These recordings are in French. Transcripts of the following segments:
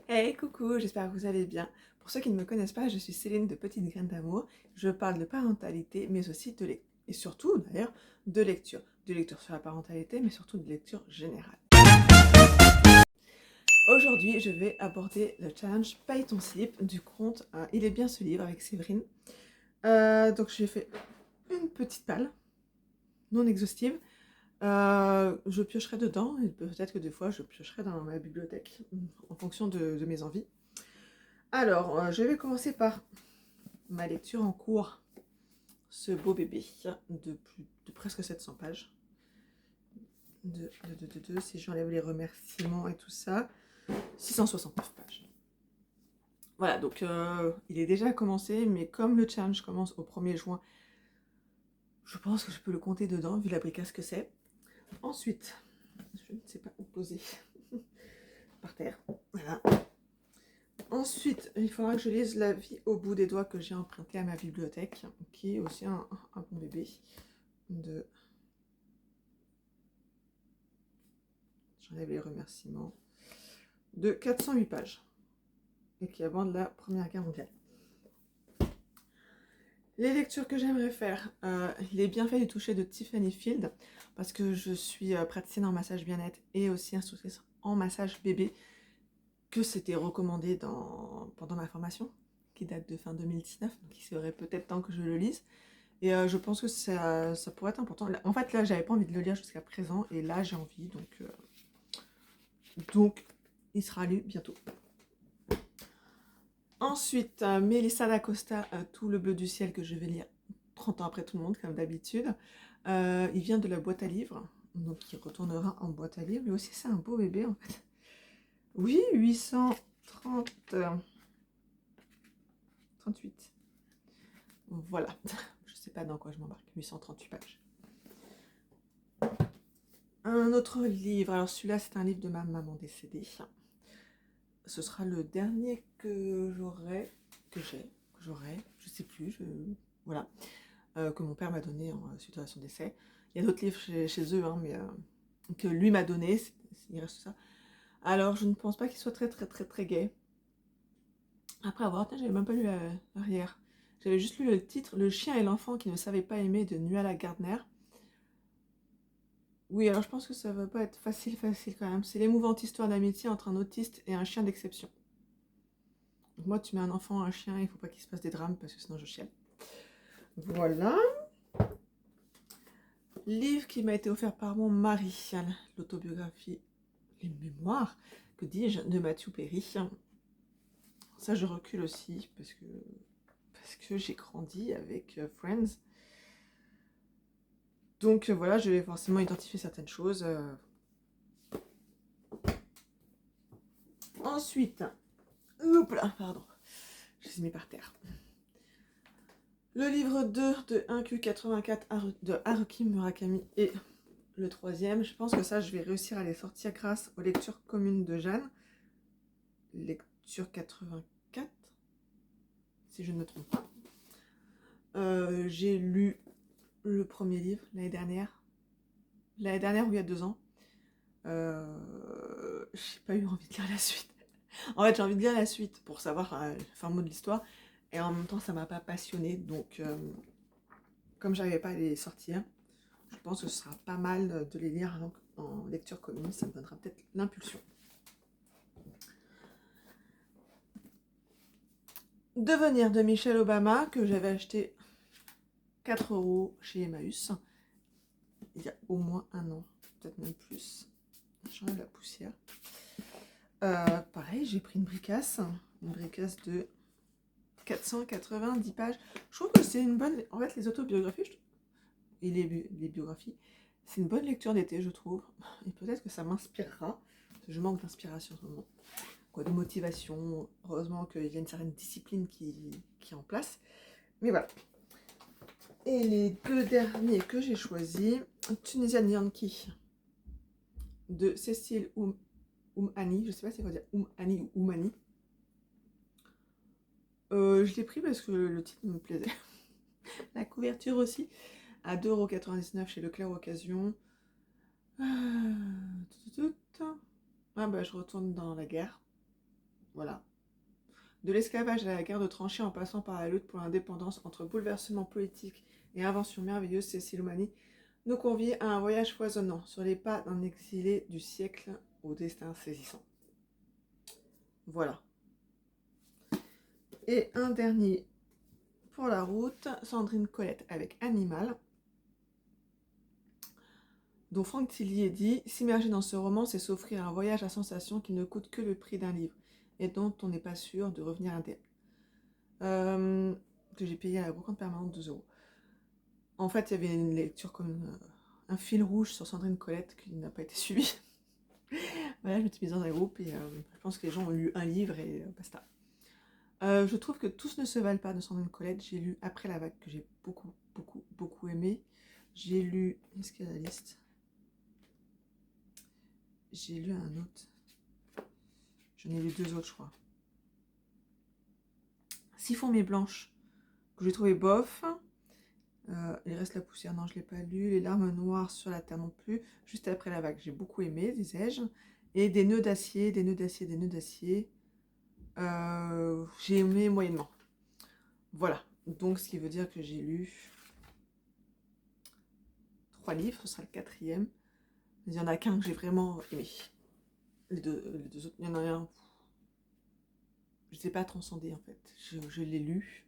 Hey, coucou, j'espère que vous allez bien. Pour ceux qui ne me connaissent pas, je suis Céline de Petite Graine d'Amour. Je parle de parentalité, mais aussi de lecture. Et surtout, d'ailleurs, de lecture. De lecture sur la parentalité, mais surtout de lecture générale. Aujourd'hui, je vais aborder le challenge Paye ton slip du compte Il est bien ce livre avec Séverine. Donc j'ai fait une petite palle, non exhaustive. Je piocherai dedans, et peut-être que des fois je piocherai dans ma bibliothèque, en fonction de mes envies. Alors, je vais commencer par ma lecture en cours, ce beau bébé de presque 700 pages. Si j'enlève les remerciements et tout ça, 669 pages. Voilà, donc il est déjà commencé, mais comme le challenge commence au 1er juin, je pense que je peux le compter dedans, vu la bricasse que c'est. Ensuite, je ne sais pas où poser. Par terre. Voilà. Ensuite, il faudra que je lise La vie au bout des doigts que j'ai emprunté à ma bibliothèque, qui est aussi un bon bébé de... J'enlève les remerciements. De 408 pages. Et qui aborde la Première Guerre mondiale. Les lectures que j'aimerais faire, les bienfaits du toucher de Tiffany Field, parce que je suis praticienne en massage bien-être et aussi instructrice en massage bébé, que c'était recommandé pendant ma formation, qui date de fin 2019, donc il serait peut-être temps que je le lise. Et je pense que ça pourrait être important. En fait, là, j'avais pas envie de le lire jusqu'à présent, et là, j'ai envie, donc il sera lu bientôt. Ensuite, Mélissa d'Acosta, Tout le bleu du ciel, que je vais lire 30 ans après tout le monde, comme d'habitude. Il vient de la boîte à livres, donc il retournera en boîte à livres. Lui aussi, c'est un beau bébé, en fait. Oui, 38. Voilà. Je sais pas dans quoi je m'embarque. 838 pages. Un autre livre. Alors, celui-là, c'est un livre de ma maman décédée. Ce sera le dernier que j'aurai, je sais plus, voilà, que mon père m'a donné suite à son décès. Il y a d'autres livres chez eux, hein, mais que lui m'a donné, il reste ça. Alors, je ne pense pas qu'il soit très gai. Après avoir, j'avais même pas lu l'arrière. J'avais juste lu le titre, Le chien et l'enfant qui ne savait pas aimer, de Nuala Gardner. Oui, alors je pense que ça va pas être facile quand même. C'est l'émouvante histoire d'amitié entre un autiste et un chien d'exception. Donc moi, tu mets un enfant, un chien, il faut pas qu'il se passe des drames parce que sinon je chiale. Voilà. Livre qui m'a été offert par mon mari, l'autobiographie, les mémoires, que dis-je, de Matthew Perry. Ça, je recule aussi parce que j'ai grandi avec Friends. Donc voilà, je vais forcément identifier certaines choses. Ensuite, hop là, pardon, je les ai mis par terre. Le livre 2 de 1Q84 de Haruki Murakami et le troisième. Je pense que ça, je vais réussir à les sortir grâce aux lectures communes de Jeanne. Lecture 84, si je ne me trompe pas. J'ai lu le premier livre l'année dernière. L'année dernière ou il y a 2 ans. J'ai pas eu envie de lire la suite. En fait, j'ai envie de lire la suite pour savoir le fin mot de l'histoire. Et en même temps, ça m'a pas passionnée. Donc, comme j'arrivais pas à les sortir, je pense que ce sera pas mal de les lire en lecture commune. Ça me donnera peut-être l'impulsion. Devenir de Michelle Obama, que j'avais acheté 4 € chez Emmaüs il y a au moins 1 an, peut-être même plus. J'enlève la poussière. Pareil, j'ai pris une bricasse de 490 pages. Je trouve que c'est une bonne... En fait, les autobiographies et les biographies, c'est une bonne lecture d'été, je trouve. Et peut-être que ça m'inspirera. Je manque d'inspiration en ce moment. Quoi, de motivation. Heureusement qu'il y a une certaine discipline qui est en place. Mais voilà. Et les 2 derniers que j'ai choisis, Tunisian Yankee de Cécile Oumani, je sais pas si on va dire Oumani ou Oumani. Je l'ai pris parce que le titre me plaisait. La couverture aussi, à 2,99 € chez Leclerc Occasion. Ah bah je retourne dans la guerre. Voilà. De l'esclavage à la guerre de tranchées en passant par la lutte pour l'indépendance, entre bouleversements politiques et inventions merveilleuses, Cécile Omani nous convie à un voyage foisonnant sur les pas d'un exilé du siècle au destin saisissant. Voilà. Et un dernier pour la route, Sandrine Colette avec Animal, dont Franck Tillier dit « S'immerger dans ce roman, c'est s'offrir un voyage à sensations qui ne coûte que le prix d'un livre et dont on n'est pas sûr de revenir indemne. » Que j'ai payé à la brocante permanente 2 €. En fait, il y avait une lecture comme un fil rouge sur Sandrine Colette qui n'a pas été suivi. Voilà, je me suis mise dans un groupe et je pense que les gens ont lu un livre et basta. Je trouve que Tous ne se valent pas de Sandrine Colette. J'ai lu Après la vague que j'ai beaucoup aimé. J'ai lu... Est-ce qu'il y a la liste? J'ai lu un autre. J'en ai lu 2 autres, je crois. Siphon mais blanche, que j'ai trouvé bof. Il reste la poussière, non, je ne l'ai pas lu. Les larmes noires sur la terre non plus. Juste après la vague, j'ai beaucoup aimé, disais-je. Et des nœuds d'acier, des nœuds d'acier, des nœuds d'acier. J'ai aimé moyennement. Voilà. Donc, ce qui veut dire que j'ai lu 3 livres, ce sera le 4e. Il n'y en a qu'un que j'ai vraiment aimé. Les deux autres, il y en a un. Je ne sais pas transcender en fait. Je l'ai lu.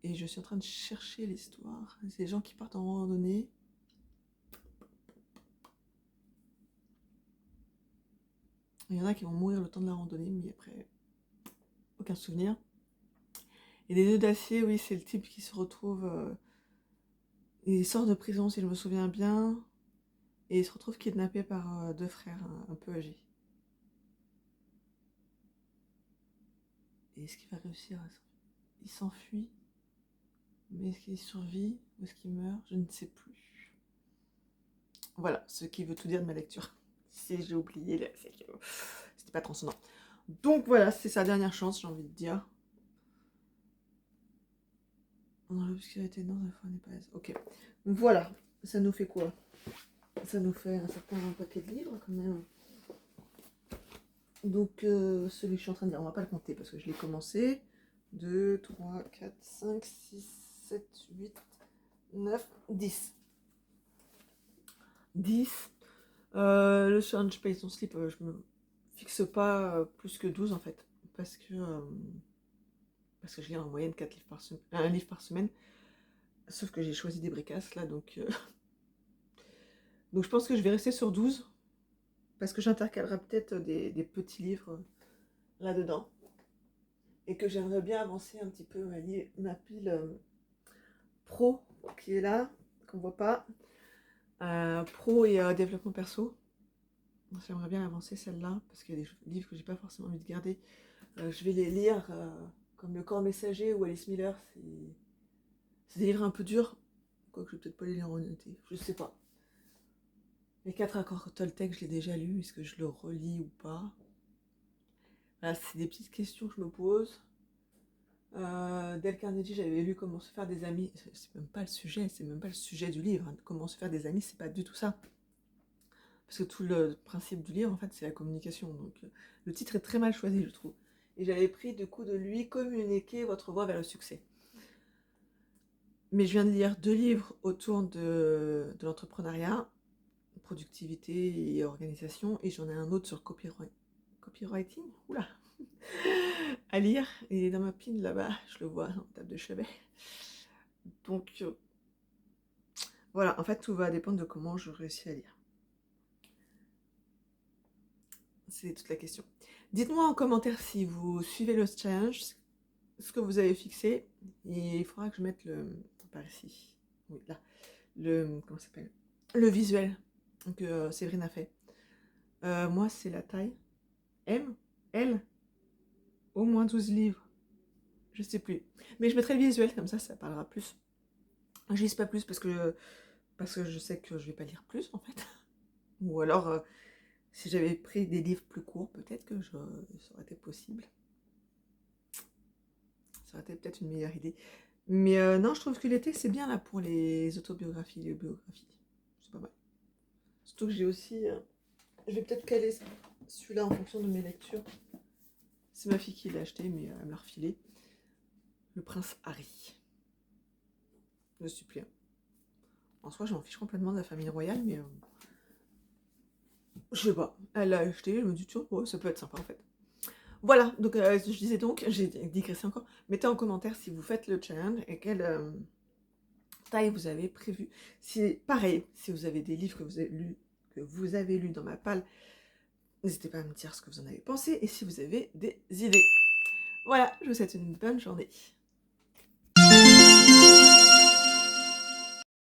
Et je suis en train de chercher l'histoire. C'est des gens qui partent en randonnée. Il y en a qui vont mourir le temps de la randonnée, mais après, aucun souvenir. Et les nœuds d'acier, oui, c'est le type qui se retrouve... il sort de prison, si je me souviens bien. Et il se retrouve kidnappé par 2 frères un peu âgés. Et est-ce qu'il va réussir à s'enfuir? Il s'enfuit. Mais est-ce qu'il survit ou est-ce qu'il meurt? Je ne sais plus. Voilà, ce qui veut tout dire de ma lecture. Si j'ai oublié, c'est que c'était pas transcendant. Donc voilà, c'est sa dernière chance, j'ai envie de dire. Dans l'obscurité, non, la foi n'est pas... Ok. Voilà, ça nous fait quoi? Ça nous fait un certain paquet de livres quand même. Donc celui que je suis en train de dire, on va pas le compter parce que je l'ai commencé. 2, 3, 4, 5, 6, 7, 8, 9, 10. 10. Le challenge Pace Don't Sleep, je me fixe pas plus que 12 en fait. Parce que je lis en moyenne 4 livres par semaine, un livre par semaine. Sauf que j'ai choisi des bricasses là, donc je pense que je vais rester sur 12. Parce que j'intercalerai peut-être des petits livres là-dedans. Et que j'aimerais bien avancer un petit peu ma pile pro qui est là, qu'on voit pas. Pro et développement perso. J'aimerais bien avancer celle-là, parce qu'il y a des livres que j'ai pas forcément envie de garder. Je vais les lire, comme Le Corps Messager ou Alice Miller. C'est des livres un peu durs. Quoique je vais peut-être pas les lire en été, je sais pas. Les 4 accords Toltec, je l'ai déjà lu. Est-ce que je le relis ou pas? Voilà, c'est des petites questions que je me pose. Dale Carnegie, j'avais lu Comment se faire des amis. C'est même pas le sujet, c'est même pas le sujet du livre. Comment se faire des amis, c'est pas du tout ça. Parce que tout le principe du livre, en fait, c'est la communication. Donc, le titre est très mal choisi, je trouve. Et j'avais pris du coup de lui Communiquer votre voie vers le succès. Mais je viens de lire 2 livres autour de l'entrepreneuriat, productivité et organisation, et j'en ai un autre sur copywriting, oula, à lire. Il est dans ma pile là-bas, je le vois dans la table de chevet. Donc, voilà, en fait, tout va dépendre de comment je réussis à lire. C'est toute la question. Dites-moi en commentaire si vous suivez le challenge, ce que vous avez fixé. Et il faudra que je mette par ici. Oui, là. Comment ça s'appelle? Le visuel que Séverine a fait. Moi, c'est la taille M, L, au moins 12 livres. Je sais plus. Mais je mettrai le visuel, comme ça parlera plus. Je lise pas plus parce que je sais que je vais pas lire plus, en fait. Ou alors... si j'avais pris des livres plus courts, peut-être que ça aurait été possible. Ça aurait été peut-être une meilleure idée. Mais non, je trouve que l'été, c'est bien là pour les autobiographies, les biographies. C'est pas mal. Surtout que j'ai aussi Je vais peut-être caler celui-là en fonction de mes lectures. C'est ma fille qui l'a acheté, mais elle me l'a refilé. Le prince Harry. Le suppléant. En soi, j'en fiche complètement de la famille royale, mais je sais pas. Elle l'a acheté, je me dis toujours, oh, ça peut être sympa en fait. Voilà, donc je disais donc, j'ai digressé encore. Mettez en commentaire si vous faites le challenge et quelle taille vous avez prévu. Si, pareil, si vous avez des livres que vous avez lus dans ma palle, n'hésitez pas à me dire ce que vous en avez pensé et si vous avez des idées. Voilà, je vous souhaite une bonne journée.